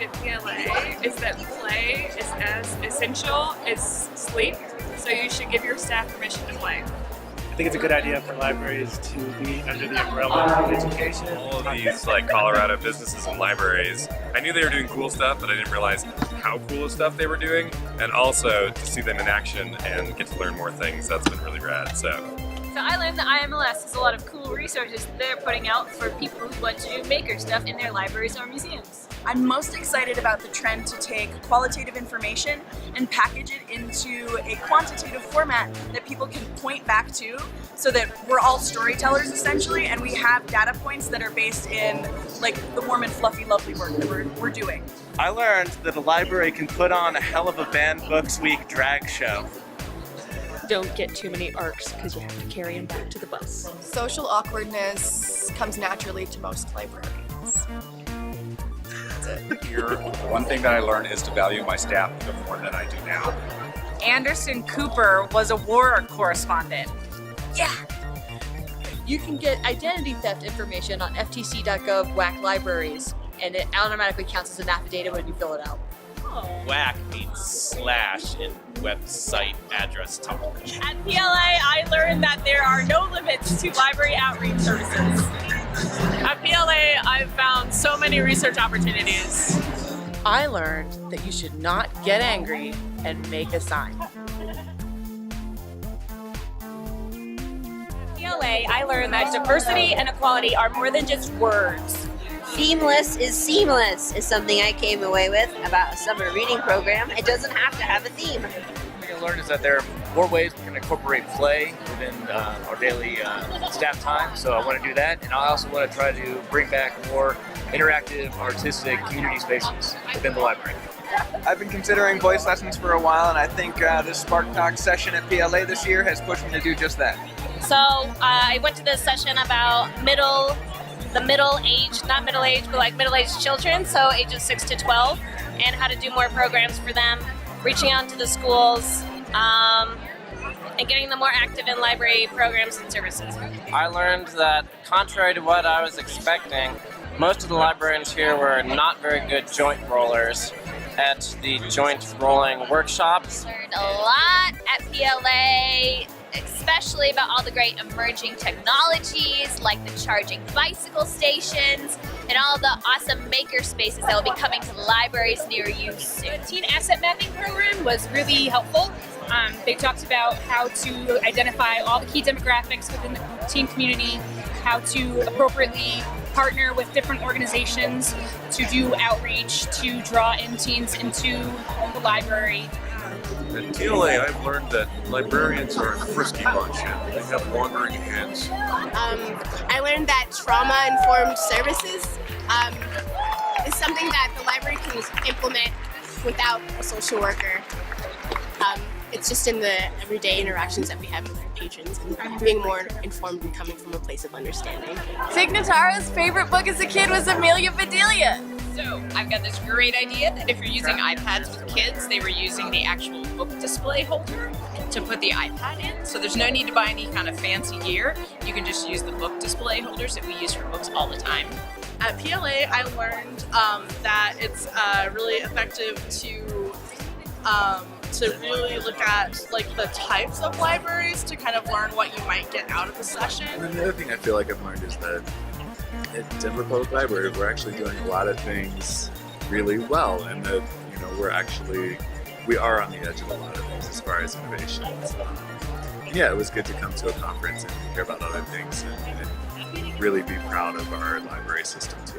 at PLA is that play is as essential as sleep, so you should give your staff permission to play. I think it's a good idea for libraries to be under the umbrella of education. All of these like Colorado businesses and libraries, I knew they were doing cool stuff, but I didn't realize how cool stuff they were doing. And also to see them in action and get to learn more things, that's been really rad. So I learned that IMLS has a lot of cool resources they're putting out for people who want to do maker stuff in their libraries or museums. I'm most excited about the trend to take qualitative information and package it into a quantitative format that people can point back to, so that we're all storytellers essentially, and we have data points that are based in like the warm and fluffy lovely work that we're doing. I learned that a library can put on a hell of a Banned Books Week drag show. Don't get too many ARCs because you have to carry them back to the bus. Social awkwardness comes naturally to most librarians. Here, one thing that I learned is to value my staff more than I do now. Anderson Cooper was a war correspondent. Yeah! You can get identity theft information on ftc.gov WAC libraries, and it automatically counts as an affidavit when you fill it out. WAC means / in website address tunnel. At PLA, I learned that there are no limits to library outreach services. At PLA, I've found so many research opportunities. I learned that you should not get angry and make a sign. PLA, I learned that diversity and equality are more than just words. Seamless is seamless is something I came away with about a summer reading program. It doesn't have to have a theme. What I learned is that there are more ways we can incorporate play within our daily staff time, so I want to do that, and I also want to try to bring back more interactive, artistic community spaces within the library. I've been considering voice lessons for a while, and I think this Spark Talk session at PLA this year has pushed me to do just that. So I went to this session about middle-aged children, so ages 6 to 12, and how to do more programs for them, reaching out to the schools, and getting them more active in library programs and services. I learned that, contrary to what I was expecting, most of the librarians here were not very good joint rollers at the joint rolling workshops. Learned a lot at PLA, especially about all the great emerging technologies like the charging bicycle stations and all the awesome maker spaces that will be coming to libraries near you soon. The teen asset mapping program was really helpful. They talked about how to identify all the key demographics within the teen community, how to appropriately partner with different organizations to do outreach to draw in teens into the library. at PLA, I've learned that librarians are a frisky bunch and they have wandering heads. I learned that trauma-informed services is something that the library can implement without a social worker. It's just in the everyday interactions that we have with our patrons and being more informed and coming from a place of understanding. Signataro's favorite book as a kid was Amelia Bedelia. So I've got this great idea that if you're using iPads with kids, they were using the actual book display holder to put the iPad in. So there's no need to buy any kind of fancy gear. You can just use the book display holders that we use for books all the time. At PLA, I learned that it's really effective to really look at like the types of libraries to kind of learn what you might get out of the session. And then the other thing I feel like I've learned is that at Denver Public Library, we're actually doing a lot of things really well, and that we are on the edge of a lot of things as far as innovations. Yeah, it was good to come to a conference and hear about other things and really be proud of our library system too.